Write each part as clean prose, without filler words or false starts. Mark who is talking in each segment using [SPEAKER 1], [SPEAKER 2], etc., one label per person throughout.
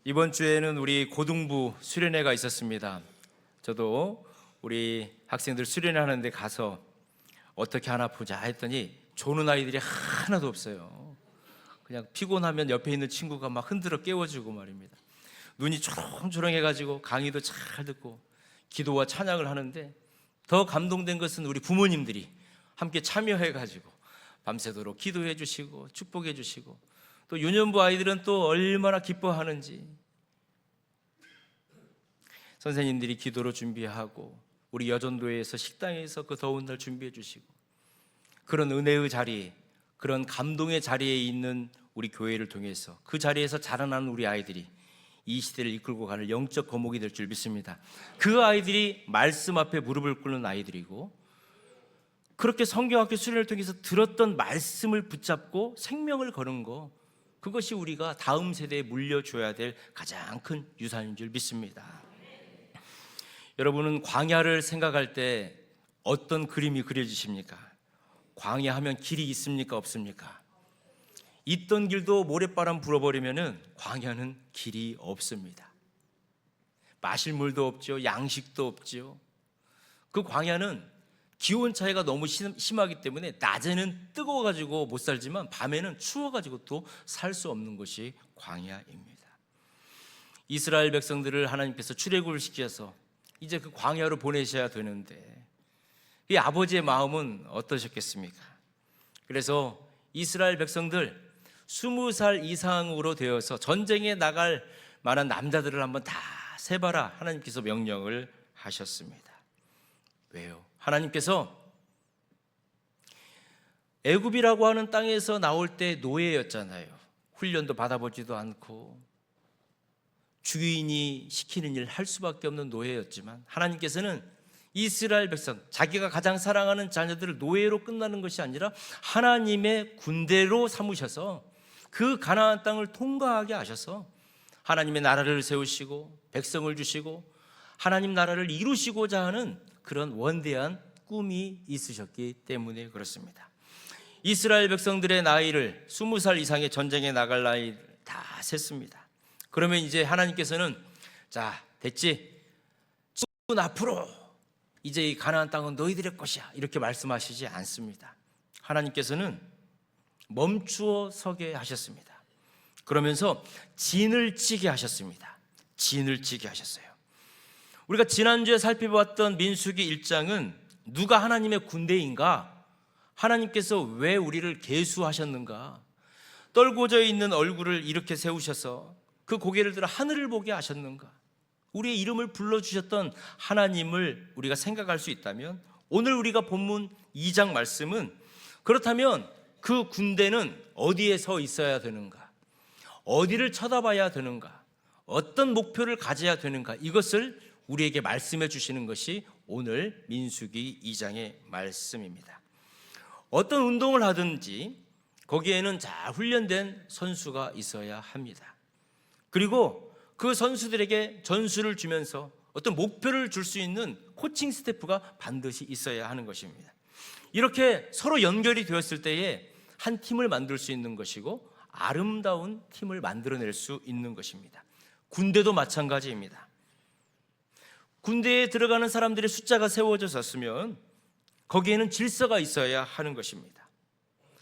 [SPEAKER 1] 이번 주에는 우리 고등부 수련회가 있었습니다. 저도 우리 학생들 수련회 하는데 가서 어떻게 하나 보자 했더니 조는 아이들이 하나도 없어요. 그냥 피곤하면 옆에 있는 친구가 막 흔들어 깨워주고 말입니다. 눈이 초롱초롱해가지고 강의도 잘 듣고 기도와 찬양을 하는데, 더 감동된 것은 우리 부모님들이 함께 참여해가지고 밤새도록 기도해 주시고 축복해 주시고, 또 유년부 아이들은 또 얼마나 기뻐하는지 선생님들이 기도로 준비하고 우리 여전도에서 식당에서 그 더운 날 준비해 주시고, 그런 은혜의 자리, 그런 감동의 자리에 있는 우리 교회를 통해서 그 자리에서 자라나는 우리 아이들이 이 시대를 이끌고 가는 영적 거목이 될 줄 믿습니다. 그 아이들이 말씀 앞에 무릎을 꿇는 아이들이고, 그렇게 성경학교 수련을 통해서 들었던 말씀을 붙잡고 생명을 거는 거, 그것이 우리가 다음 세대에 물려줘야 될 가장 큰 유산인 줄 믿습니다. 여러분은 광야를 생각할 때 어떤 그림이 그려지십니까? 광야하면 길이 있습니까? 없습니까? 있던 길도 모래바람 불어버리면 광야는 길이 없습니다. 마실 물도 없죠. 양식도 없죠. 그 광야는 기온 차이가 너무 심하기 때문에 낮에는 뜨거워가지고 못 살지만 밤에는 추워가지고 또 살 수 없는 것이 광야입니다. 이스라엘 백성들을 하나님께서 출애굽을 시켜서 이제 그 광야로 보내셔야 되는데, 이 아버지의 마음은 어떠셨겠습니까? 그래서 이스라엘 백성들 20살 이상으로 되어서 전쟁에 나갈 만한 남자들을 한번 다 세봐라, 하나님께서 명령을 하셨습니다. 왜요? 하나님께서 애굽이라고 하는 땅에서 나올 때 노예였잖아요. 훈련도 받아보지도 않고 주인이 시키는 일 할 수밖에 없는 노예였지만, 하나님께서는 이스라엘 백성, 자기가 가장 사랑하는 자녀들을 노예로 끝나는 것이 아니라 하나님의 군대로 삼으셔서 그 가나안 땅을 통과하게 하셔서 하나님의 나라를 세우시고 백성을 주시고 하나님 나라를 이루시고자 하는 그런 원대한 꿈이 있으셨기 때문에 그렇습니다. 이스라엘 백성들의 나이를 20살 이상의 전쟁에 나갈 나이 다 셌습니다. 그러면 이제 하나님께서는 자, 됐지? 지금 앞으로 이제 이 가나안 땅은 너희들의 것이야, 이렇게 말씀하시지 않습니다. 하나님께서는 멈추어 서게 하셨습니다. 그러면서 진을 치게 하셨습니다. 진을 치게 하셨어요. 우리가 지난주에 살펴봤던 민수기 1장은 누가 하나님의 군대인가? 하나님께서 왜 우리를 계수하셨는가? 떨궈져 있는 얼굴을 이렇게 세우셔서 그 고개를 들어 하늘을 보게 하셨는가? 우리의 이름을 불러주셨던 하나님을 우리가 생각할 수 있다면, 오늘 우리가 본문 2장 말씀은 그렇다면 그 군대는 어디에 서 있어야 되는가? 어디를 쳐다봐야 되는가? 어떤 목표를 가져야 되는가? 이것을 우리에게 말씀해 주시는 것이 오늘 민수기 2장의 말씀입니다. 어떤 운동을 하든지 거기에는 잘 훈련된 선수가 있어야 합니다. 그리고 그 선수들에게 전술을 주면서 어떤 목표를 줄 수 있는 코칭 스태프가 반드시 있어야 하는 것입니다. 이렇게 서로 연결이 되었을 때에 한 팀을 만들 수 있는 것이고 아름다운 팀을 만들어낼 수 있는 것입니다. 군대도 마찬가지입니다. 군대에 들어가는 사람들의 숫자가 세워졌으면 거기에는 질서가 있어야 하는 것입니다.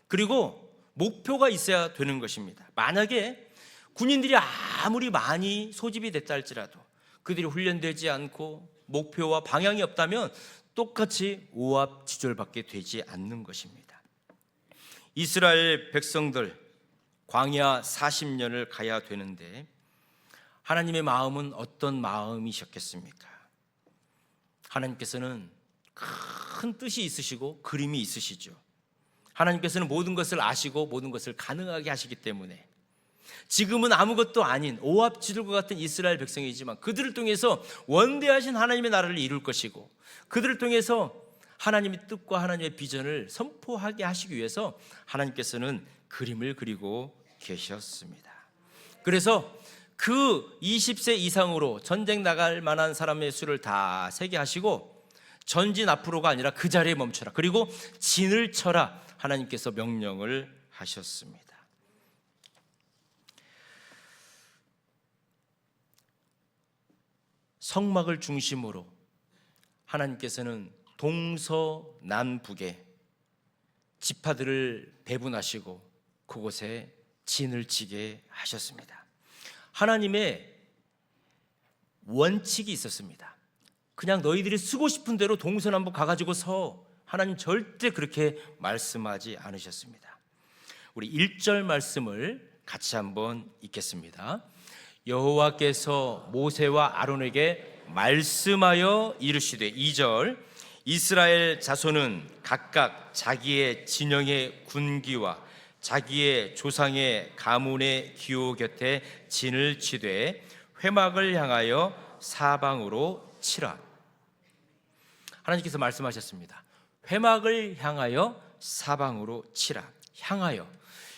[SPEAKER 1] 그리고 목표가 있어야 되는 것입니다. 만약에 군인들이 아무리 많이 소집이 됐다 할지라도 그들이 훈련되지 않고 목표와 방향이 없다면 똑같이 오합지졸밖에 되지 않는 것입니다. 이스라엘 백성들 광야 40년을 가야 되는데 하나님의 마음은 어떤 마음이셨겠습니까? 하나님께서는 큰 뜻이 있으시고 그림이 있으시죠. 하나님께서는 모든 것을 아시고 모든 것을 가능하게 하시기 때문에 지금은 아무것도 아닌 오합지졸과 같은 이스라엘 백성이지만 그들을 통해서 원대하신 하나님의 나라를 이룰 것이고, 그들을 통해서 하나님의 뜻과 하나님의 비전을 선포하게 하시기 위해서 하나님께서는 그림을 그리고 계셨습니다. 그래서 그 20세 이상으로 전쟁 나갈 만한 사람의 수를 다 세게 하시고, 전진 앞으로가 아니라 그 자리에 멈춰라, 그리고 진을 쳐라, 하나님께서 명령을 하셨습니다. 성막을 중심으로 하나님께서는 동서남북에 지파들을 배분하시고 그곳에 진을 치게 하셨습니다. 하나님의 원칙이 있었습니다. 그냥 너희들이 쓰고 싶은 대로 동서남북 가가지고 서, 하나님 절대 그렇게 말씀하지 않으셨습니다. 우리 1절 말씀을 같이 한번 읽겠습니다. 여호와께서 모세와 아론에게 말씀하여 이르시되, 2절, 이스라엘 자손은 각각 자기의 진영의 군기와 자기의 조상의 가문의 기호 곁에 진을 치되 회막을 향하여 사방으로 치라. 하나님께서 말씀하셨습니다. 회막을 향하여 사방으로 치라. 향하여.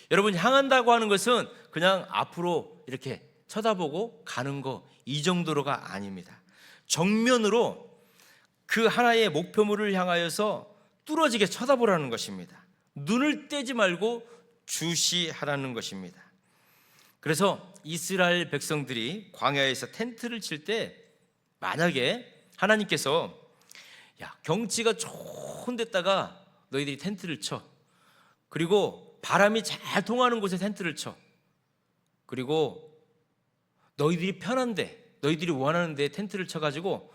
[SPEAKER 1] 여러분, 향한다고 하는 것은 그냥 앞으로 이렇게 쳐다보고 가는 거, 이 정도로가 아닙니다. 정면으로 그 하나의 목표물을 향하여서 뚫어지게 쳐다보라는 것입니다. 눈을 떼지 말고 주시하라는 것입니다. 그래서 이스라엘 백성들이 광야에서 텐트를 칠 때 만약에 하나님께서 경치가 좋은 데다가 너희들이 텐트를 쳐, 그리고 바람이 잘 통하는 곳에 텐트를 쳐, 그리고 너희들이 편한데, 너희들이 원하는 데 텐트를 쳐가지고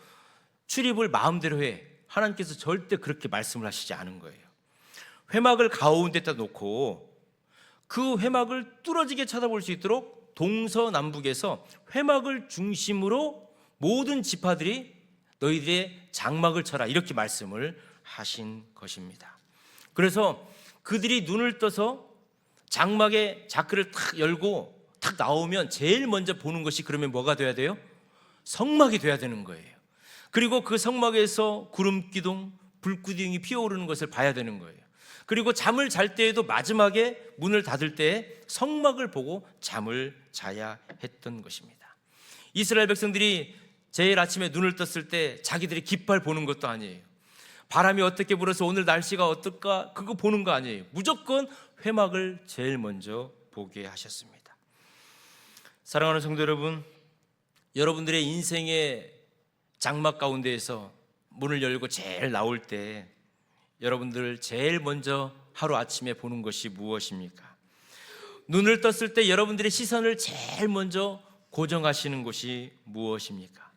[SPEAKER 1] 출입을 마음대로 해, 하나님께서 절대 그렇게 말씀을 하시지 않은 거예요. 회막을 가운데다 놓고 그 회막을 뚫어지게 쳐다볼 수 있도록 동서남북에서 회막을 중심으로 모든 지파들이 너희들의 장막을 쳐라, 이렇게 말씀을 하신 것입니다. 그래서 그들이 눈을 떠서 장막의 자크를 탁 열고 탁 나오면 제일 먼저 보는 것이, 그러면 뭐가 돼야 돼요? 성막이 돼야 되는 거예요. 그리고 그 성막에서 구름기둥, 불기둥이 피어오르는 것을 봐야 되는 거예요. 그리고 잠을 잘 때에도 마지막에 문을 닫을 때에 성막을 보고 잠을 자야 했던 것입니다. 이스라엘 백성들이 제일 아침에 눈을 떴을 때 자기들이 깃발 보는 것도 아니에요. 바람이 어떻게 불어서 오늘 날씨가 어떨까, 그거 보는 거 아니에요. 무조건 회막을 제일 먼저 보게 하셨습니다. 사랑하는 성도 여러분, 여러분들의 인생의 장막 가운데에서 문을 열고 제일 나올 때 여러분들 제일 먼저 하루 아침에 보는 것이 무엇입니까? 눈을 떴을 때 여러분들의 시선을 제일 먼저 고정하시는 것이 무엇입니까?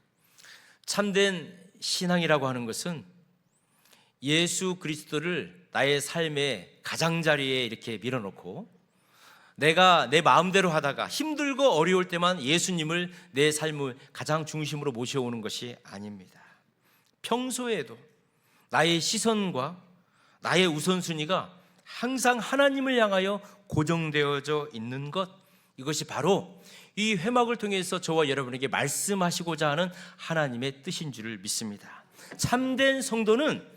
[SPEAKER 1] 참된 신앙이라고 하는 것은 예수 그리스도를 나의 삶의 가장자리에 이렇게 밀어놓고 내가 내 마음대로 하다가 힘들고 어려울 때만 예수님을 내 삶의 가장 중심으로 모셔오는 것이 아닙니다. 평소에도 나의 시선과 나의 우선순위가 항상 하나님을 향하여 고정되어져 있는 것, 이것이 바로 이 회막을 통해서 저와 여러분에게 말씀하시고자 하는 하나님의 뜻인 줄을 믿습니다. 참된 성도는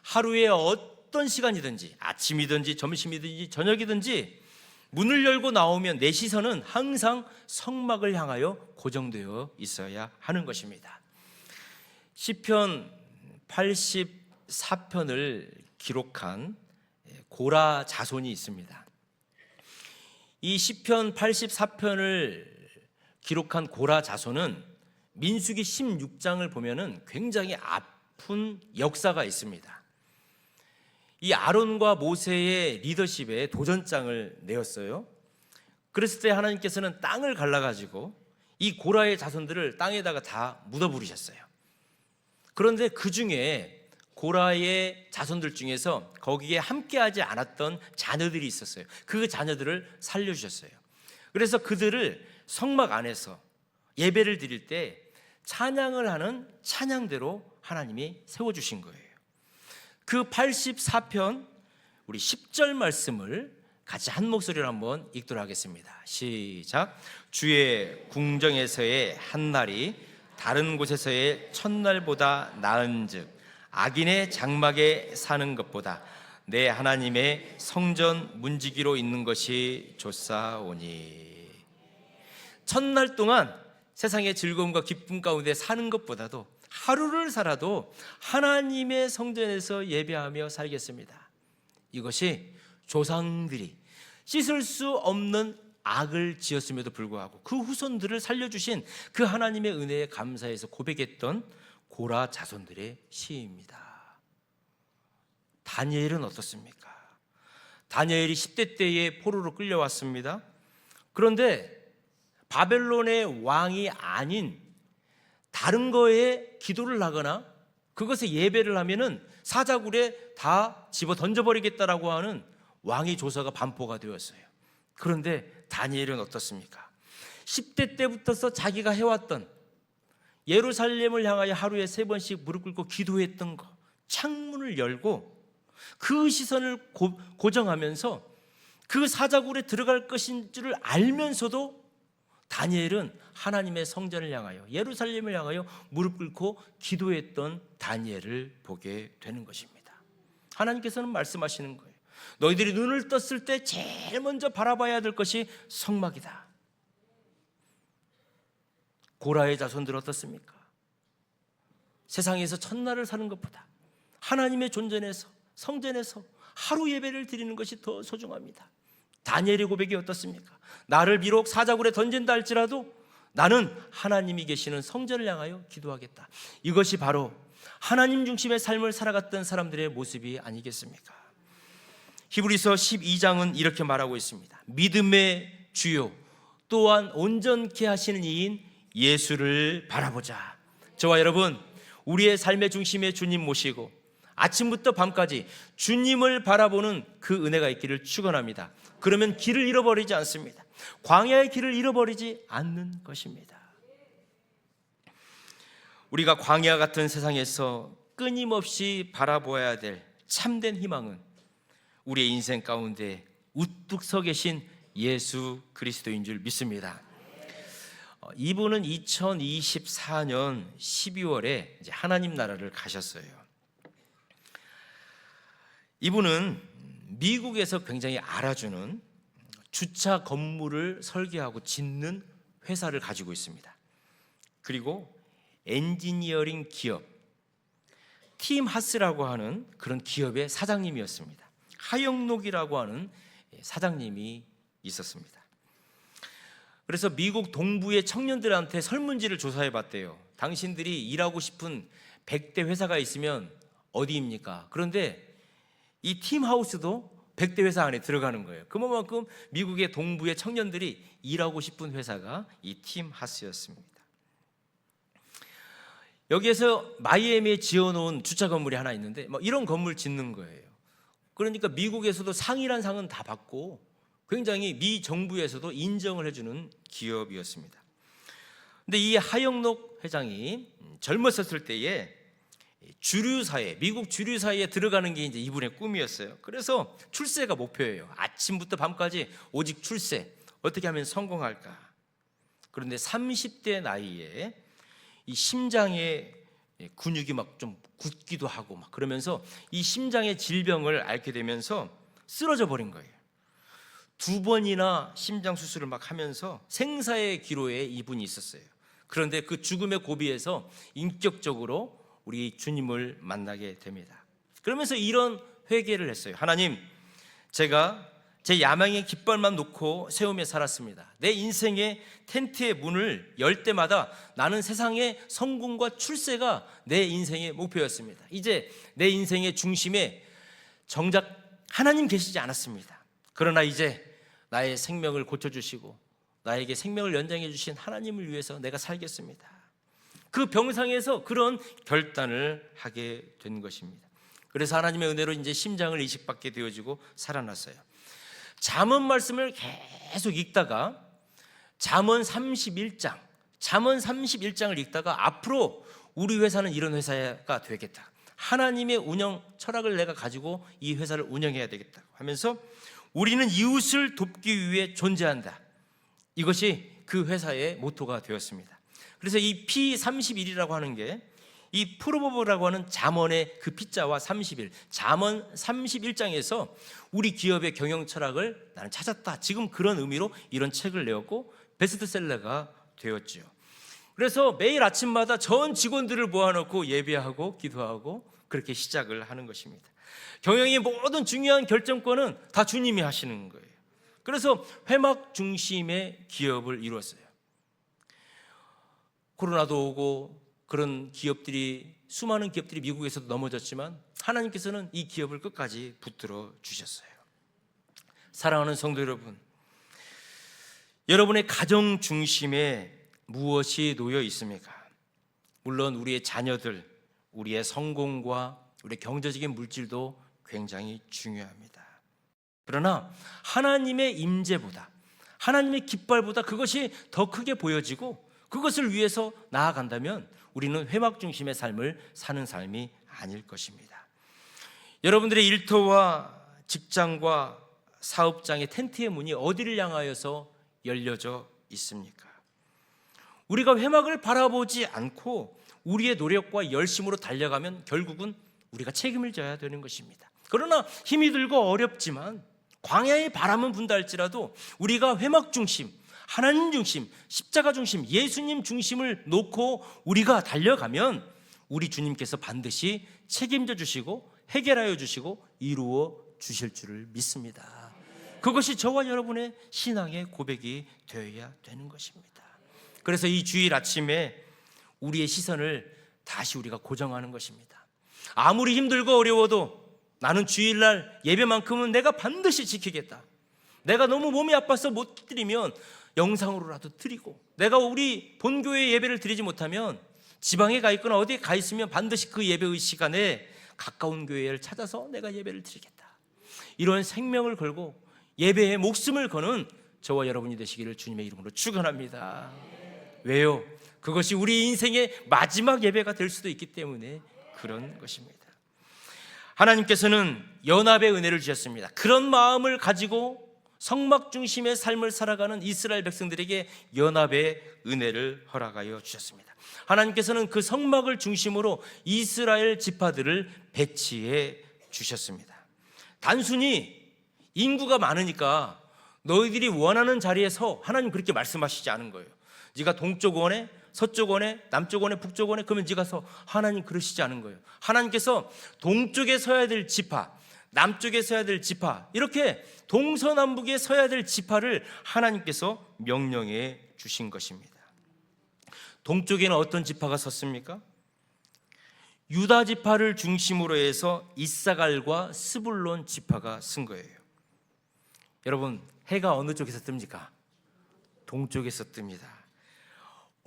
[SPEAKER 1] 하루에 어떤 시간이든지, 아침이든지 점심이든지 저녁이든지 문을 열고 나오면 내 시선은 항상 성막을 향하여 고정되어 있어야 하는 것입니다. 시편 84편을 기록한 고라 자손이 있습니다. 이 시편 84편을 기록한 고라 자손은 민수기 16장을 보면은 굉장히 아픈 역사가 있습니다. 이 아론과 모세의 리더십에 도전장을 내었어요. 그랬을 때 하나님께서는 땅을 갈라가지고 이 고라의 자손들을 땅에다가 다 묻어버리셨어요. 그런데 그 중에 고라의 자손들 중에서 거기에 함께하지 않았던 자녀들이 있었어요. 그 자녀들을 살려주셨어요. 그래서 그들을 성막 안에서 예배를 드릴 때 찬양을 하는 찬양대로 하나님이 세워주신 거예요. 그 84편 우리 10절 말씀을 같이 한 목소리로 한번 읽도록 하겠습니다. 시작. 주의 궁정에서의 한날이 다른 곳에서의 첫날보다 나은즉 악인의 장막에 사는 것보다 내 하나님의 성전 문지기로 있는 것이 좋사오니. 첫날 동안 세상의 즐거움과 기쁨 가운데 사는 것보다도 하루를 살아도 하나님의 성전에서 예배하며 살겠습니다. 이것이 조상들이 씻을 수 없는 악을 지었음에도 불구하고 그 후손들을 살려주신 그 하나님의 은혜에 감사해서 고백했던 고라 자손들의 시입니다. 다니엘은 어떻습니까? 다니엘이 10대 때에 포로로 끌려왔습니다. 그런데 바벨론의 왕이 아닌 다른 거에 기도를 하거나 그것에 예배를 하면은 사자굴에 다 집어 던져버리겠다라고 하는 왕의 조서가 반포가 되었어요. 그런데 다니엘은 어떻습니까? 10대 때부터 자기가 해왔던 예루살렘을 향하여 하루에 3번씩 무릎 꿇고 기도했던 거, 창문을 열고 그 시선을 고정하면서 그 사자굴에 들어갈 것인 줄을 알면서도 다니엘은 하나님의 성전을 향하여 예루살렘을 향하여 무릎 꿇고 기도했던 다니엘을 보게 되는 것입니다. 하나님께서는 말씀하시는 거예요. 너희들이 눈을 떴을 때 제일 먼저 바라봐야 될 것이 성막이다. 고라의 자손들 어떻습니까? 세상에서 천날을 사는 것보다 하나님의 존전에서 성전에서 하루 예배를 드리는 것이 더 소중합니다. 다니엘의 고백이 어떻습니까? 나를 비록 사자굴에 던진다 할지라도 나는 하나님이 계시는 성전을 향하여 기도하겠다. 이것이 바로 하나님 중심의 삶을 살아갔던 사람들의 모습이 아니겠습니까? 히브리서 12장은 이렇게 말하고 있습니다. 믿음의 주요 또한 온전케 하시는 이인 예수를 바라보자. 저와 여러분, 우리의 삶의 중심에 주님 모시고 아침부터 밤까지 주님을 바라보는 그 은혜가 있기를 축원합니다. 그러면 길을 잃어버리지 않습니다. 광야의 길을 잃어버리지 않는 것입니다. 우리가 광야 같은 세상에서 끊임없이 바라보아야 될 참된 희망은 우리의 인생 가운데 우뚝 서 계신 예수 그리스도인 줄 믿습니다. 이분은 2024년 12월에 이제 하나님 나라를 가셨어요. 이분은 미국에서 굉장히 알아주는 주차 건물을 설계하고 짓는 회사를 가지고 있습니다. 그리고 엔지니어링 기업 팀 하스라고 하는 그런 기업의 사장님이었습니다. 하영록이라고 하는 사장님이 있었습니다. 그래서 미국 동부의 청년들한테 설문지를 조사해 봤대요. 당신들이 일하고 싶은 100대 회사가 있으면 어디입니까? 그런데 이 팀하우스도 100대 회사 안에 들어가는 거예요. 그만큼 미국의 동부의 청년들이 일하고 싶은 회사가 이 팀하우스였습니다. 여기에서 마이애미에 지어놓은 주차 건물이 하나 있는데 이런 건물 짓는 거예요. 그러니까 미국에서도 상이란 상은 다 받고 굉장히 미 정부에서도 인정을 해주는 기업이었습니다. 근데 이 하영록 회장이 젊었을 때에 주류사회, 미국 주류사회에 들어가는 게 이제 이분의 꿈이었어요. 그래서 출세가 목표예요. 아침부터 밤까지 오직 출세. 어떻게 하면 성공할까? 그런데 30대 나이에 이 심장의 근육이 막 좀 굳기도 하고 막 그러면서 이 심장의 질병을 앓게 되면서 쓰러져 버린 거예요. 2번이나 심장 수술을 막 하면서 생사의 기로에 이분이 있었어요. 그런데 그 죽음의 고비에서 인격적으로 우리 주님을 만나게 됩니다. 그러면서 이런 회개를 했어요. 하나님, 제가 제 야망의 깃발만 놓고 세우며 살았습니다. 내 인생의 텐트의 문을 열 때마다 나는 세상의 성공과 출세가 내 인생의 목표였습니다. 이제 내 인생의 중심에 정작 하나님 계시지 않았습니다. 그러나 이제 나의 생명을 고쳐주시고 나에게 생명을 연장해 주신 하나님을 위해서 내가 살겠습니다. 그 병상에서 그런 결단을 하게 된 것입니다. 그래서 하나님의 은혜로 이제 심장을 이식받게 되어지고 살아났어요. 잠언 말씀을 계속 읽다가 잠언 31장을 읽다가 앞으로 우리 회사는 이런 회사가 되겠다. 하나님의 운영 철학을 내가 가지고 이 회사를 운영해야 되겠다 하면서 우리는 이웃을 돕기 위해 존재한다. 이것이 그 회사의 모토가 되었습니다. 그래서 이 P31이라고 하는 게 이 프로버브라고 하는 잠언의 그 P자와 31, 잠언 31장에서 우리 기업의 경영 철학을 나는 찾았다. 지금 그런 의미로 이런 책을 내었고 베스트셀러가 되었죠. 그래서 매일 아침마다 전 직원들을 모아놓고 예배하고 기도하고 그렇게 시작을 하는 것입니다. 경영의 모든 중요한 결정권은 다 주님이 하시는 거예요. 그래서 회막 중심의 기업을 이루었어요. 코로나도 오고 그런 기업들이, 수많은 기업들이 미국에서도 넘어졌지만 하나님께서는 이 기업을 끝까지 붙들어 주셨어요. 사랑하는 성도 여러분, 여러분의 가정 중심에 무엇이 놓여 있습니까? 물론 우리의 자녀들, 우리의 성공과 우리의 경제적인 물질도 굉장히 중요합니다. 그러나 하나님의 임재보다, 하나님의 깃발보다 그것이 더 크게 보여지고 그것을 위해서 나아간다면 우리는 회막 중심의 삶을 사는 삶이 아닐 것입니다. 여러분들의 일터와 직장과 사업장의 텐트의 문이 어디를 향하여서 열려져 있습니까? 우리가 회막을 바라보지 않고 우리의 노력과 열심으로 달려가면 결국은 우리가 책임을 져야 되는 것입니다. 그러나 힘이 들고 어렵지만 광야의 바람은 분다 할지라도 우리가 회막 중심, 하나님 중심, 십자가 중심, 예수님 중심을 놓고 우리가 달려가면 우리 주님께서 반드시 책임져 주시고 해결하여 주시고 이루어 주실 줄을 믿습니다. 그것이 저와 여러분의 신앙의 고백이 되어야 되는 것입니다. 그래서 이 주일 아침에 우리의 시선을 다시 우리가 고정하는 것입니다. 아무리 힘들고 어려워도 나는 주일날 예배만큼은 내가 반드시 지키겠다. 내가 너무 몸이 아파서 못 드리면 영상으로라도 드리고, 내가 우리 본교회 예배를 드리지 못하면 지방에 가 있거나 어디에 가 있으면 반드시 그 예배의 시간에 가까운 교회를 찾아서 내가 예배를 드리겠다. 이런 생명을 걸고 예배에 목숨을 거는 저와 여러분이 되시기를 주님의 이름으로 축원합니다. 왜요? 그것이 우리 인생의 마지막 예배가 될 수도 있기 때문에 그런 것입니다. 하나님께서는 연합의 은혜를 주셨습니다. 그런 마음을 가지고 성막 중심의 삶을 살아가는 이스라엘 백성들에게 연합의 은혜를 허락하여 주셨습니다. 하나님께서는 그 성막을 중심으로 이스라엘 지파들을 배치해 주셨습니다. 단순히 인구가 많으니까 너희들이 원하는 자리에 서, 하나님 그렇게 말씀하시지 않은 거예요. 네가 동쪽 원에, 서쪽 원에, 남쪽 원에, 북쪽 원에, 그러면 네가 서. 하나님 그러시지 않은 거예요. 하나님께서 동쪽에 서야 될 지파, 남쪽에 서야 될 지파, 이렇게 동서남북에 서야 될 지파를 하나님께서 명령해 주신 것입니다. 동쪽에는 어떤 지파가 섰습니까? 유다 지파를 중심으로 해서 이사갈과 스불론 지파가 쓴 거예요. 여러분, 해가 어느 쪽에서 뜹니까? 동쪽에서 뜹니다.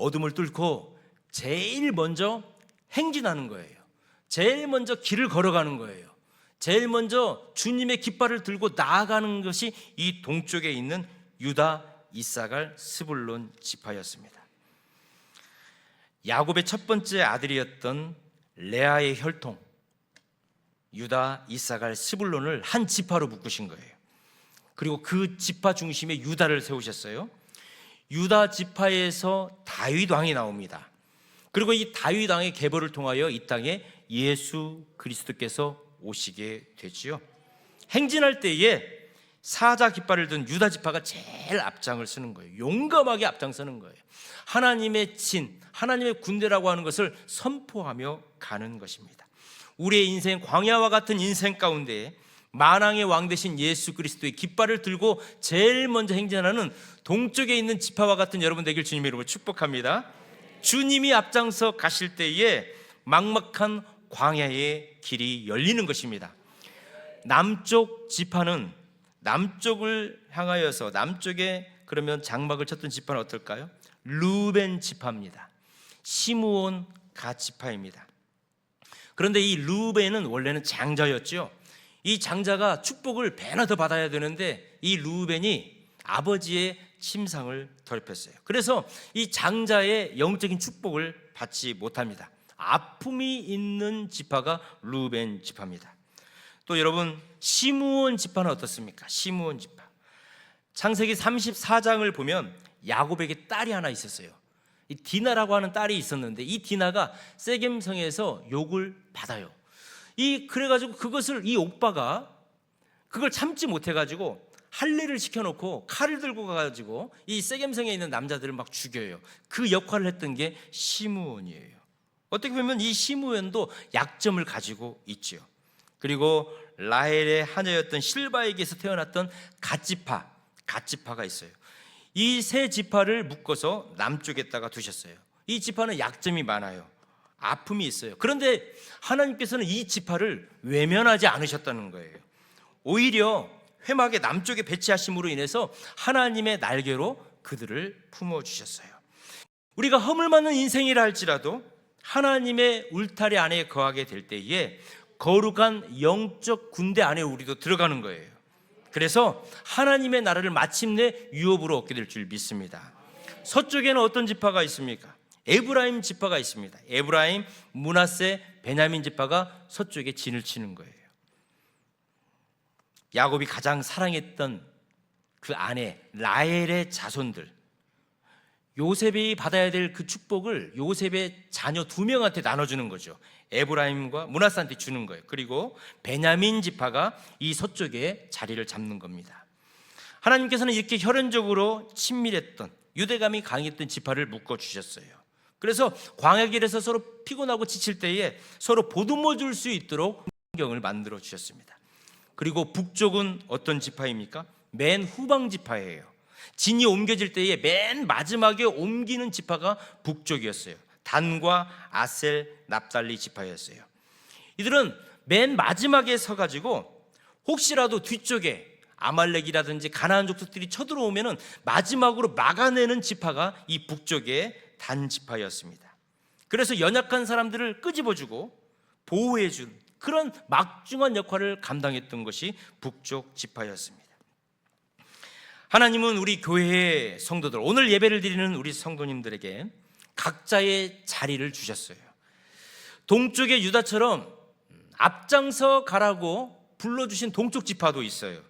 [SPEAKER 1] 어둠을 뚫고 제일 먼저 행진하는 거예요. 제일 먼저 길을 걸어가는 거예요. 제일 먼저 주님의 깃발을 들고 나아가는 것이 이 동쪽에 있는 유다, 이사갈, 스불론 지파였습니다. 야곱의 첫 번째 아들이었던 레아의 혈통 유다, 이사갈, 스불론을 한 지파로 묶으신 거예요. 그리고 그 지파 중심에 유다를 세우셨어요. 유다 지파에서 다윗 왕이 나옵니다. 그리고 이 다윗 왕의 계보를 통하여 이 땅에 예수 그리스도께서 오시게 되지요. 행진할 때에 사자 깃발을 든 유다 지파가 제일 앞장을 서는 거예요. 용감하게 앞장서는 거예요. 하나님의 진, 하나님의 군대라고 하는 것을 선포하며 가는 것입니다. 우리의 인생, 광야와 같은 인생 가운데 만왕의 왕 되신 예수 그리스도의 깃발을 들고 제일 먼저 행진하는 동쪽에 있는 지파와 같은 여러분 되길 주님의 이름으로 축복합니다. 주님이 앞장서 가실 때에 막막한 광야의 길이 열리는 것입니다. 남쪽 지파는 남쪽을 향하여서, 남쪽에 그러면 장막을 쳤던 지파는 어떨까요? 르우벤 지파입니다. 시므온 가 지파입니다. 그런데 이 르우벤은 원래는 장자였죠. 이 장자가 축복을 배나 더 받아야 되는데 이 르우벤이 아버지의 침상을 더럽혔어요. 그래서 이 장자의 영적인 축복을 받지 못합니다. 아픔이 있는 지파가 르우벤 지파입니다. 또 여러분, 시므온 지파는 어떻습니까? 시므온 지파, 창세기 34장을 보면 야곱에게 딸이 하나 있었어요. 이 디나라고 하는 딸이 있었는데 이 디나가 세겜성에서 욕을 받아요. 그래가지고 그것을 이 오빠가 그걸 참지 못해가지고 할례를 시켜놓고 칼을 들고 가가지고 이 세겜성에 있는 남자들을 막 죽여요. 그 역할을 했던 게 시므온이에요. 어떻게 보면 이 시므온도 약점을 가지고 있죠. 그리고 라헬의 하녀였던 실바에게서 태어났던 갓지파, 갓 지파가 있어요. 이 세 지파를 묶어서 남쪽에다가 두셨어요. 이 지파는 약점이 많아요. 아픔이 있어요. 그런데 하나님께서는 이 지파를 외면하지 않으셨다는 거예요. 오히려 회막의 남쪽에 배치하심으로 인해서 하나님의 날개로 그들을 품어주셨어요. 우리가 허물 많은 인생이라 할지라도 하나님의 울타리 안에 거하게 될 때에 거룩한 영적 군대 안에 우리도 들어가는 거예요. 그래서 하나님의 나라를 마침내 유업으로 얻게 될 줄 믿습니다. 서쪽에는 어떤 지파가 있습니까? 에브라임 지파가 있습니다. 에브라임, 므낫세, 베냐민 지파가 서쪽에 진을 치는 거예요. 야곱이 가장 사랑했던 그 아내 라헬의 자손들, 요셉이 받아야 될 그 축복을 요셉의 자녀 2명한테 나눠주는 거죠. 에브라임과 므낫세한테 주는 거예요. 그리고 베냐민 지파가 이 서쪽에 자리를 잡는 겁니다. 하나님께서는 이렇게 혈연적으로 친밀했던, 유대감이 강했던 지파를 묶어주셨어요. 그래서 광야길에서 서로 피곤하고 지칠 때에 서로 보듬어 줄 수 있도록 환경을 만들어 주셨습니다. 그리고 북쪽은 어떤 지파입니까? 맨 후방 지파예요. 진이 옮겨질 때에 맨 마지막에 옮기는 지파가 북쪽이었어요. 단과 아셀, 납달리 지파였어요. 이들은 맨 마지막에 서가지고 혹시라도 뒤쪽에 아말렉이라든지 가나안 족속들이 쳐들어오면은 마지막으로 막아내는 지파가 이 북쪽의 단 지파였습니다. 그래서 연약한 사람들을 끄집어주고 보호해준 그런 막중한 역할을 감당했던 것이 북쪽 지파였습니다. 하나님은 우리 교회의 성도들, 오늘 예배를 드리는 우리 성도님들에게 각자의 자리를 주셨어요. 동쪽의 유다처럼 앞장서 가라고 불러주신 동쪽 지파도 있어요.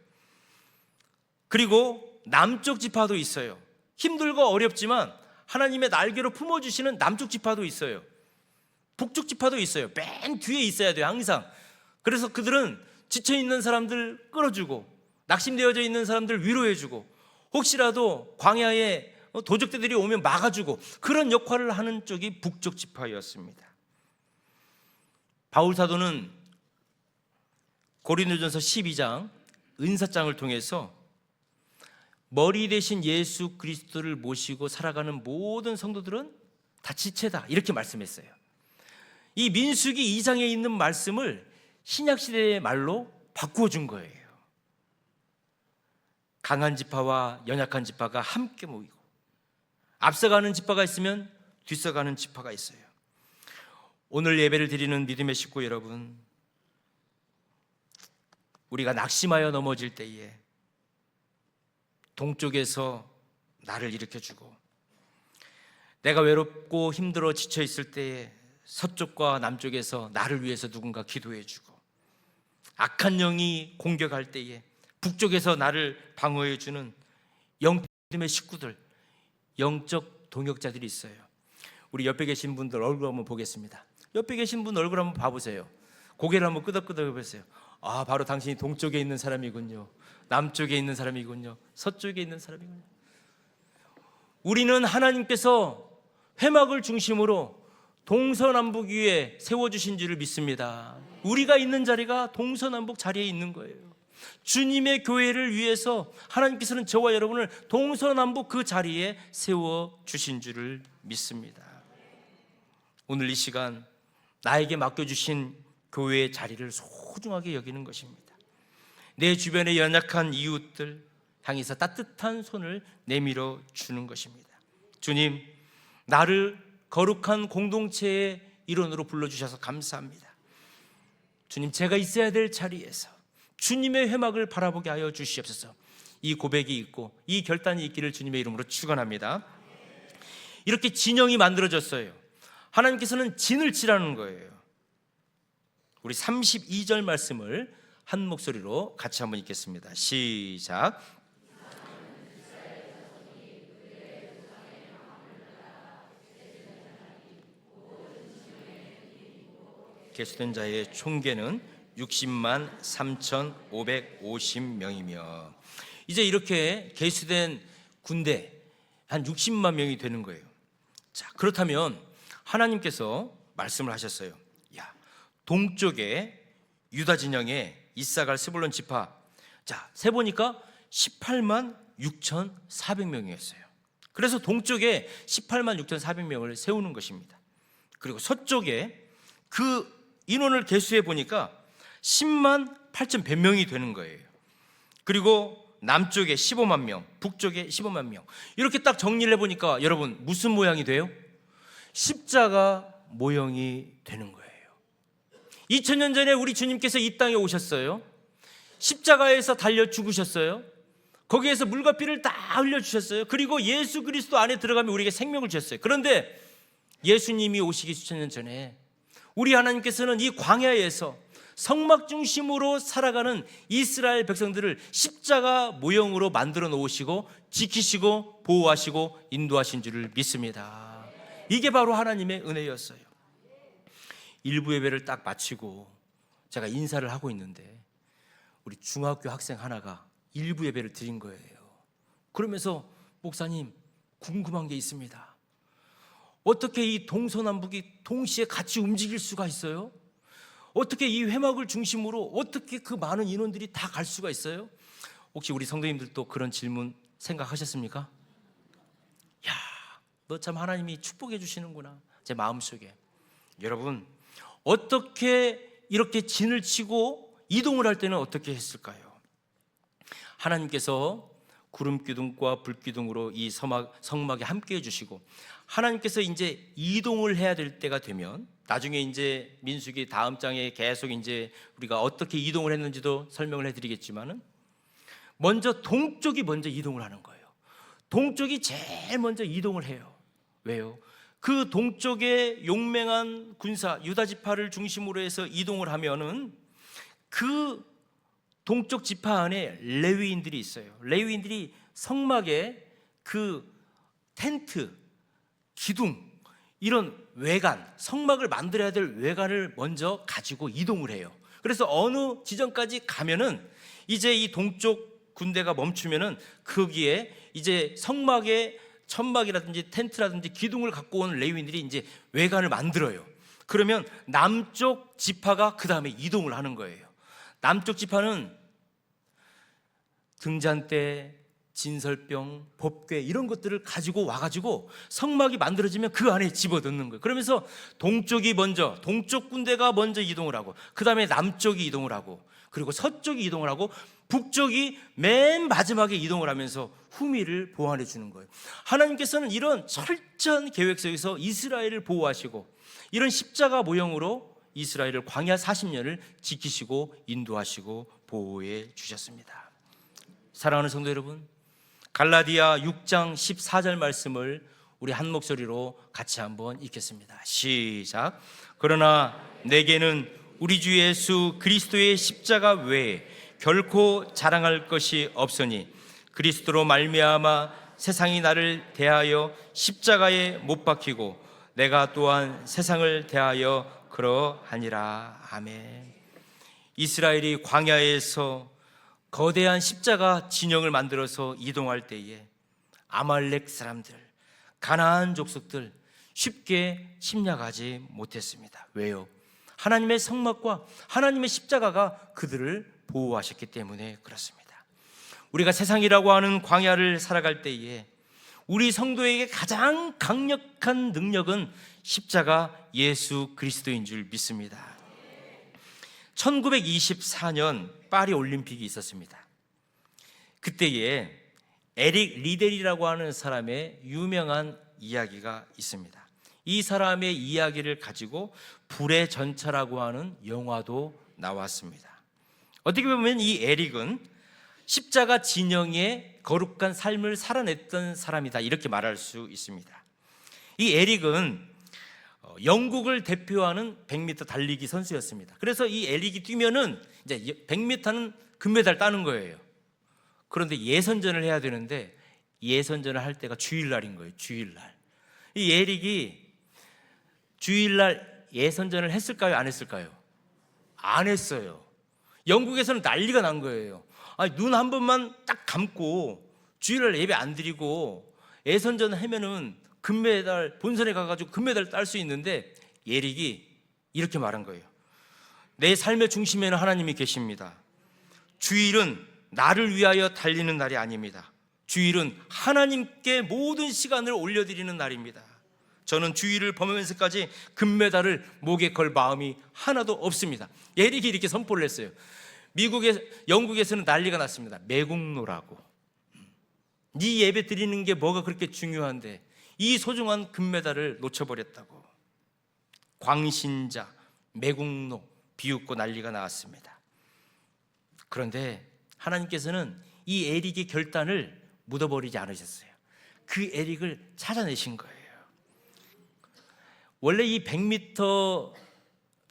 [SPEAKER 1] 그리고 남쪽 지파도 있어요. 힘들고 어렵지만 하나님의 날개로 품어주시는 남쪽 지파도 있어요. 북쪽 지파도 있어요. 맨 뒤에 있어야 돼요, 항상. 그래서 그들은 지쳐있는 사람들 끌어주고 낙심되어져 있는 사람들 위로해주고 혹시라도 광야에 도적들이 오면 막아주고 그런 역할을 하는 쪽이 북쪽 지파였습니다. 바울 사도는 고린도전서 12장 은사장을 통해서 머리 대신 예수 그리스도를 모시고 살아가는 모든 성도들은 다 지체다 이렇게 말씀했어요. 이 민수기 2장에 있는 말씀을 신약시대의 말로 바꾸어 준 거예요. 강한 지파와 연약한 지파가 함께 모이고 앞서가는 지파가 있으면 뒤서가는 지파가 있어요. 오늘 예배를 드리는 믿음의 식구 여러분, 우리가 낙심하여 넘어질 때에 동쪽에서 나를 일으켜주고 내가 외롭고 힘들어 지쳐있을 때에 서쪽과 남쪽에서 나를 위해서 누군가 기도해주고 악한 영이 공격할 때에 북쪽에서 나를 방어해주는 영믿음의 식구들, 영적 동역자들이 있어요. 우리 옆에 계신 분들 얼굴 한번 보겠습니다. 옆에 계신 분 얼굴 한번 봐보세요. 고개를 한번 끄덕끄덕 해보세요. 아, 바로 당신이 동쪽에 있는 사람이군요. 남쪽에 있는 사람이군요. 서쪽에 있는 사람이군요. 우리는 하나님께서 회막을 중심으로 동서남북 위에 세워주신 줄을 믿습니다. 우리가 있는 자리가 동서남북 자리에 있는 거예요. 주님의 교회를 위해서 하나님께서는 저와 여러분을 동서남북 그 자리에 세워주신 줄을 믿습니다. 오늘 이 시간 나에게 맡겨주신 교회의 자리를 소중하게 여기는 것입니다. 내 주변의 연약한 이웃들 향해서 따뜻한 손을 내밀어 주는 것입니다. 주님, 나를 거룩한 공동체의 일원으로 불러주셔서 감사합니다. 주님, 제가 있어야 될 자리에서 주님의 회막을 바라보게 하여 주시옵소서. 이 고백이 있고 이 결단이 있기를 주님의 이름으로 축원합니다. 이렇게 진영이 만들어졌어요. 하나님께서는 진을 치라는 거예요. 우리 32절 말씀을 한 목소리로 같이 한번 읽겠습니다. 시작. 계수된 자의 총계는 60만 3,550명이며 이제 이렇게 계수된 군대 한 60만 명이 되는 거예요. 자, 그렇다면 하나님께서 말씀을 하셨어요. 야, 동쪽에 유다 진영에 이사갈 스불론 지파, 자, 세 보니까 18만 6,400명이었어요. 그래서 동쪽에 18만 6,400명을 세우는 것입니다. 그리고 서쪽에 그 인원을 계수해 보니까 10만 8,100명이 되는 거예요. 그리고 남쪽에 15만 명, 북쪽에 15만 명. 이렇게 딱 정리를 해보니까 여러분 무슨 모양이 돼요? 십자가 모형이 되는 거예요. 2000년 전에 우리 주님께서 이 땅에 오셨어요. 십자가에서 달려 죽으셨어요. 거기에서 물과 피를 다 흘려주셨어요. 그리고 예수 그리스도 안에 들어가면 우리에게 생명을 주셨어요. 그런데 예수님이 오시기 수천 년 전에 우리 하나님께서는 이 광야에서 성막 중심으로 살아가는 이스라엘 백성들을 십자가 모형으로 만들어 놓으시고 지키시고 보호하시고 인도하신 줄을 믿습니다. 이게 바로 하나님의 은혜였어요. 일부 예배를 딱 마치고 제가 인사를 하고 있는데 우리 중학교 학생 하나가 일부 예배를 드린 거예요. 그러면서 목사님 궁금한 게 있습니다. 어떻게 이 동서남북이 동시에 같이 움직일 수가 있어요? 어떻게 이 회막을 중심으로 어떻게 그 많은 인원들이 다 갈 수가 있어요? 혹시 우리 성도님들도 그런 질문 생각하셨습니까? 야, 너 참 하나님이 축복해 주시는구나. 제 마음속에. 여러분, 어떻게 이렇게 진을 치고 이동을 할 때는 어떻게 했을까요? 하나님께서 구름 기둥과 불 기둥으로 이 성막에 함께 해주시고 하나님께서 이제 이동을 해야 될 때가 되면 나중에 이제 민수기 다음 장에 계속 이제 우리가 어떻게 이동을 했는지도 설명을 해드리겠지만은 먼저 동쪽이 먼저 이동을 하는 거예요. 동쪽이 제일 먼저 이동을 해요. 왜요? 그 동쪽의 용맹한 군사 유다 지파를 중심으로 해서 이동을 하면은 그 동쪽 지파 안에 레위인들이 있어요. 레위인들이 성막에 그 텐트, 기둥, 이런 외관, 성막을 만들어야 될 외관을 먼저 가지고 이동을 해요. 그래서 어느 지점까지 가면은 이제 이 동쪽 군대가 멈추면은 거기에 이제 성막에 천막이라든지 텐트라든지 기둥을 갖고 온 레위인들이 이제 외관을 만들어요. 그러면 남쪽 지파가 그 다음에 이동을 하는 거예요. 남쪽 지파는 등잔대, 진설병, 법궤 이런 것들을 가지고 와가지고 성막이 만들어지면 그 안에 집어넣는 거예요. 그러면서 동쪽이 먼저, 동쪽 군대가 먼저 이동을 하고 그 다음에 남쪽이 이동을 하고 그리고 서쪽이 이동을 하고 북쪽이 맨 마지막에 이동을 하면서 후미를 보완해 주는 거예요. 하나님께서는 이런 철저한 계획 속에서 이스라엘을 보호하시고 이런 십자가 모형으로 이스라엘을 광야 40년을 지키시고 인도하시고 보호해 주셨습니다. 사랑하는 성도 여러분, 갈라디아 6장 14절 말씀을 우리 한 목소리로 같이 한번 읽겠습니다. 시작. 그러나 내게는 우리 주 예수 그리스도의 십자가 외에 결코 자랑할 것이 없으니 그리스도로 말미암아 세상이 나를 대하여 십자가에 못 박히고 내가 또한 세상을 대하여 그러하니라. 아멘. 이스라엘이 광야에서 거대한 십자가 진영을 만들어서 이동할 때에 아말렉 사람들, 가나안 족속들 쉽게 침략하지 못했습니다. 왜요? 하나님의 성막과 하나님의 십자가가 그들을 보호하셨기 때문에 그렇습니다. 우리가 세상이라고 하는 광야를 살아갈 때에 우리 성도에게 가장 강력한 능력은 십자가 예수 그리스도인 줄 믿습니다. 1924년 파리 올림픽이 있었습니다. 그때에 에릭 리델이라고 하는 사람의 유명한 이야기가 있습니다. 이 사람의 이야기를 가지고 불의 전차라고 하는 영화도 나왔습니다. 어떻게 보면 이 에릭은 십자가 진영의 거룩한 삶을 살아냈던 사람이다 이렇게 말할 수 있습니다. 이 에릭은 영국을 대표하는 100m 달리기 선수였습니다. 그래서 이 에릭이 뛰면은 이제 100m는 금메달 따는 거예요. 그런데 예선전을 해야 되는데 예선전을 할 때가 주일날인 거예요. 주일날. 이 에릭이 주일날 예선전을 했을까요? 안 했을까요? 안 했어요. 영국에서는 난리가 난 거예요. 아니, 눈 한 번만 딱 감고 주일날 예배 안 드리고 예선전 하면은 금메달, 본선에 가가지고 금메달 딸 수 있는데 에릭이 이렇게 말한 거예요. 내 삶의 중심에는 하나님이 계십니다. 주일은 나를 위하여 달리는 날이 아닙니다. 주일은 하나님께 모든 시간을 올려드리는 날입니다. 저는 주일을 범하면서까지 금메달을 목에 걸 마음이 하나도 없습니다. 에릭이 이렇게 선포를 했어요. 영국에서는 난리가 났습니다. 매국노라고. 네 예배 드리는 게 뭐가 그렇게 중요한데 이 소중한 금메달을 놓쳐버렸다고. 광신자, 매국노 비웃고 난리가 나왔습니다. 그런데 하나님께서는 이 에릭의 결단을 묻어버리지 않으셨어요. 그 에릭을 찾아내신 거예요. 원래 이 100m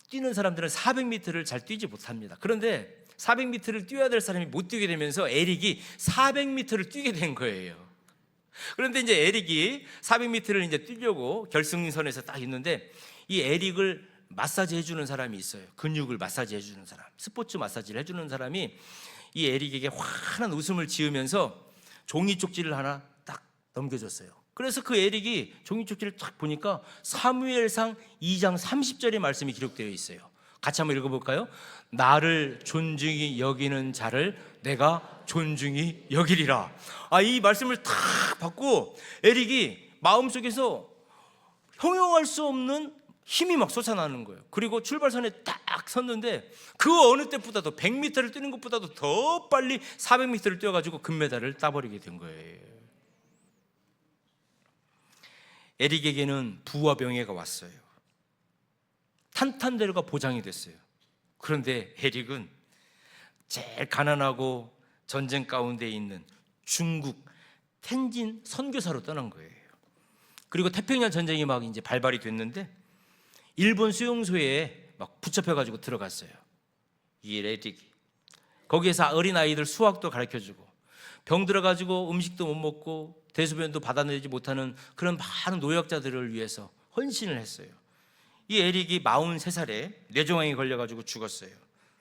[SPEAKER 1] 뛰는 사람들은 400m를 잘 뛰지 못합니다. 그런데 400m를 뛰어야 될 사람이 못 뛰게 되면서 에릭이 400m를 뛰게 된 거예요. 그런데 이제 에릭이 400m를 이제 뛰려고 결승선에서 딱 있는데 이 에릭을 마사지 해주는 사람이 있어요. 근육을 마사지 해주는 사람, 스포츠 마사지를 해주는 사람이 이 에릭에게 환한 웃음을 지으면서 종이 쪽지를 하나 딱 넘겨줬어요. 그래서 그 에릭이 종이 쪽지를 딱 보니까 사무엘상 2장 30절의 말씀이 기록되어 있어요. 같이 한번 읽어볼까요? 나를 존중히 여기는 자를 내가 존중히 여기리라. 이 말씀을 탁 받고 에릭이 마음속에서 형용할 수 없는 힘이 막 솟아나는 거예요. 그리고 출발선에 딱 섰는데 그 어느 때보다도 100m를 뛰는 것보다도 더 빨리 400m를 뛰어가지고 금메달을 따버리게 된 거예요. 에릭에게는 부와 명예가 왔어요. 탄탄대로가 보장이 됐어요. 그런데 에릭은 제일 가난하고 전쟁 가운데 있는 중국 텐진 선교사로 떠난 거예요. 그리고 태평양 전쟁이 막 이제 발발이 됐는데 일본 수용소에 막 붙잡혀가지고 들어갔어요. 이 에릭이 거기에서 어린 아이들 수학도 가르쳐주고 병 들어가지고 음식도 못 먹고 대소변도 받아내지 못하는 그런 많은 노약자들을 위해서 헌신을 했어요. 이 에릭이 43살에 뇌종양이 걸려가지고 죽었어요.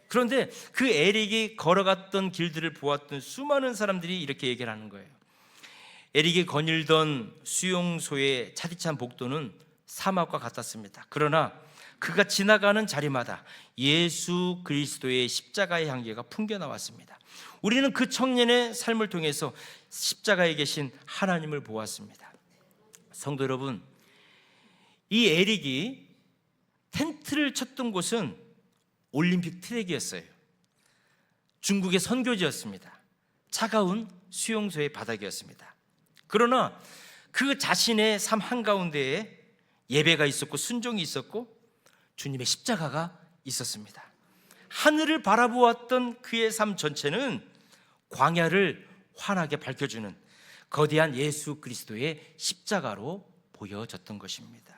[SPEAKER 1] 그런데 그 에릭이 걸어갔던 길들을 보았던 수많은 사람들이 이렇게 얘기를 하는 거예요. 에릭이 거닐던 수용소의 차디찬 복도는 사막과 같았습니다. 그러나 그가 지나가는 자리마다 예수 그리스도의 십자가의 향기가 풍겨나왔습니다. 우리는 그 청년의 삶을 통해서 십자가에 계신 하나님을 보았습니다. 성도 여러분, 이 에릭이 텐트를 쳤던 곳은 올림픽 트랙이었어요. 중국의 선교지였습니다. 차가운 수용소의 바닥이었습니다. 그러나 그 자신의 삶 한가운데에 예배가 있었고 순종이 있었고 주님의 십자가가 있었습니다. 하늘을 바라보았던 그의 삶 전체는 광야를 환하게 밝혀주는 거대한 예수 그리스도의 십자가로 보여졌던 것입니다.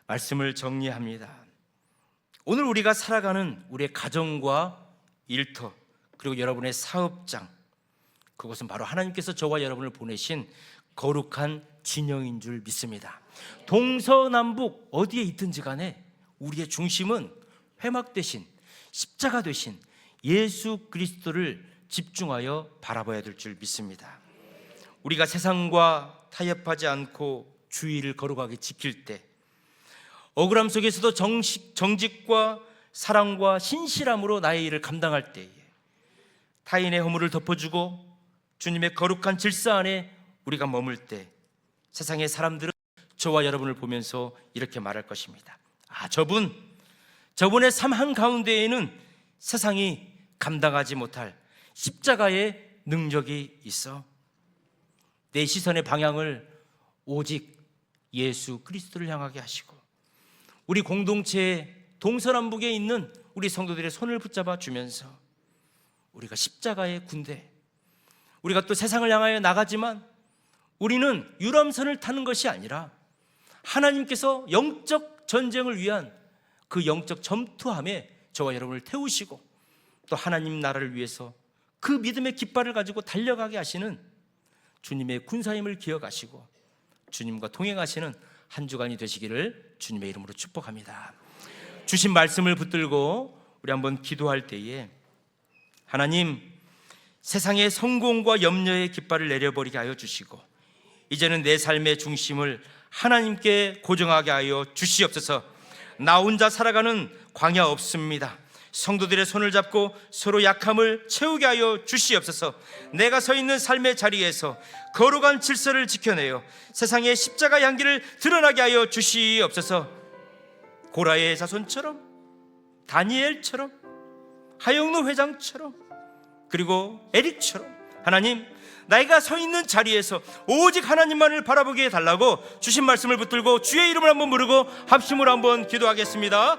[SPEAKER 1] 말씀을 정리합니다. 오늘 우리가 살아가는 우리의 가정과 일터 그리고 여러분의 사업장, 그것은 바로 하나님께서 저와 여러분을 보내신 거룩한 진영인 줄 믿습니다. 동서남북 어디에 있든지 간에 우리의 중심은 회막 대신 십자가 되신 예수 그리스도를 집중하여 바라봐야 될 줄 믿습니다. 우리가 세상과 타협하지 않고 주의를 거룩하게 지킬 때, 억울함 속에서도 정직과 사랑과 신실함으로 나의 일을 감당할 때에, 타인의 허물을 덮어주고 주님의 거룩한 질서 안에 우리가 머물 때, 세상의 사람들은 저와 여러분을 보면서 이렇게 말할 것입니다. 저분의 삶 한가운데에는 세상이 감당하지 못할 십자가의 능력이 있어. 내 시선의 방향을 오직 예수 그리스도를 향하게 하시고, 우리 공동체의 동서남북에 있는 우리 성도들의 손을 붙잡아 주면서 우리가 십자가의 군대, 우리가 또 세상을 향하여 나가지만 우리는 유람선을 타는 것이 아니라 하나님께서 영적 전쟁을 위한 그 영적 전투함에 저와 여러분을 태우시고 또 하나님 나라를 위해서 그 믿음의 깃발을 가지고 달려가게 하시는 주님의 군사임을 기억하시고 주님과 동행하시는 한 주간이 되시기를 주님의 이름으로 축복합니다. 주신 말씀을 붙들고 우리 한번 기도할 때에, 하나님, 세상의 성공과 염려의 깃발을 내려버리게 하여 주시고 이제는 내 삶의 중심을 하나님께 고정하게 하여 주시옵소서. 나 혼자 살아가는 광야 없습니다. 성도들의 손을 잡고 서로 약함을 채우게 하여 주시옵소서. 내가 서 있는 삶의 자리에서 거룩한 질서를 지켜내어 세상의 십자가 향기를 드러나게 하여 주시옵소서. 고라의 자손처럼, 다니엘처럼, 하영로 회장처럼, 그리고 에릭처럼 하나님, 내가 서 있는 자리에서 오직 하나님만을 바라보게 해달라고 주신 말씀을 붙들고 주의 이름을 한번 부르고 합심으로 한번 기도하겠습니다.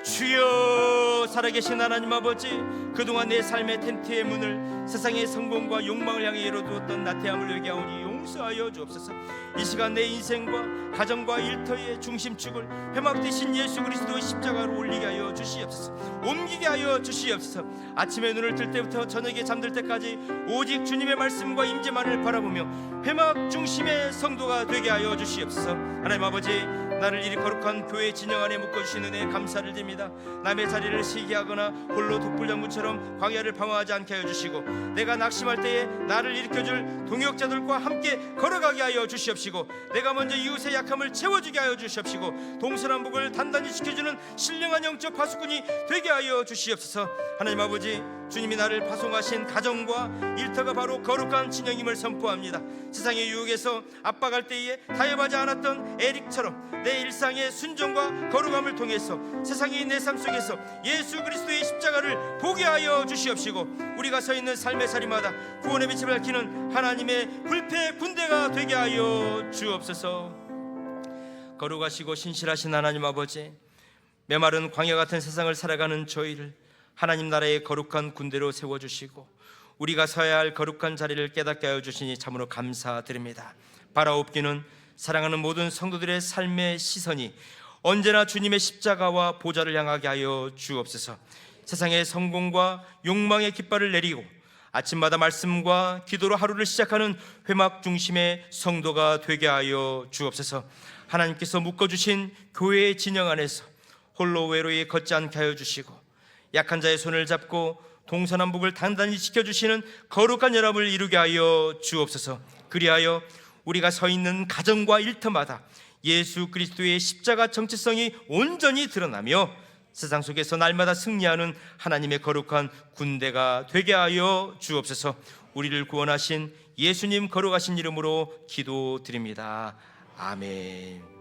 [SPEAKER 1] 주여, 살아계신 하나님 아버지, 그동안 내 삶의 텐트의 문을 세상의 성공과 욕망을 향해 열어두었던 나태함을 외게 하오니 용서하여 주옵소서. 이 시간 내 인생과 가정과 일터의 중심축을 회막되신 예수 그리스도의 십자가로 올리게 하여 주시옵소서. 옮기게 하여 주시옵소서. 아침에 눈을 뜰 때부터 저녁에 잠들 때까지 오직 주님의 말씀과 임재만을 바라보며 회막 중심의 성도가 되게 하여 주시옵소서. 하나님 아버지, 나를 이리 거룩한 교회 진영 안에 묶어주신 은혜에 감사를 드립니다. 남의 자리를 시기하거나 홀로 독불장군처럼 광야를 방황하지 않게 하여 주시고, 내가 낙심할 때에 나를 일으켜줄 동역자들과 함께 걸어가게 하여 주시옵시고, 내가 먼저 이웃의 약함을 채워주게 하여 주시옵시고, 동서남북을 단단히 지켜주는 신령한 영적 파수꾼이 되게 하여 주시옵소서. 하나님 아버지, 주님이 나를 파송하신 가정과 일터가 바로 거룩한 진영임을 선포합니다. 세상의 유혹에서 압박할 때에 타협하지 않았던 에릭처럼 내 일상의 순종과 거룩함을 통해서 세상의 내 삶 속에서 예수 그리스도의 십자가를 보게 하여 주시옵시고, 우리가 서 있는 삶의 자리마다 구원의 빛을 밝히는 하나님의 불패 군대가 되게 하여 주옵소서. 거룩하시고 신실하신 하나님 아버지, 메마른 광야 같은 세상을 살아가는 저희를 하나님 나라의 거룩한 군대로 세워주시고 우리가 서야 할 거룩한 자리를 깨닫게 하여 주시니 참으로 감사드립니다. 바라옵기는 사랑하는 모든 성도들의 삶의 시선이 언제나 주님의 십자가와 보좌를 향하게 하여 주옵소서. 세상의 성공과 욕망의 깃발을 내리고 아침마다 말씀과 기도로 하루를 시작하는 회막 중심의 성도가 되게 하여 주옵소서. 하나님께서 묶어주신 교회의 진영 안에서 홀로 외로이 걷지 않게 하여 주시고, 약한 자의 손을 잡고 동서남북을 단단히 지켜주시는 거룩한 연합을 이루게 하여 주옵소서. 그리하여 우리가 서 있는 가정과 일터마다 예수 그리스도의 십자가 정체성이 온전히 드러나며 세상 속에서 날마다 승리하는 하나님의 거룩한 군대가 되게 하여 주옵소서. 우리를 구원하신 예수님 거룩하신 이름으로 기도드립니다. 아멘.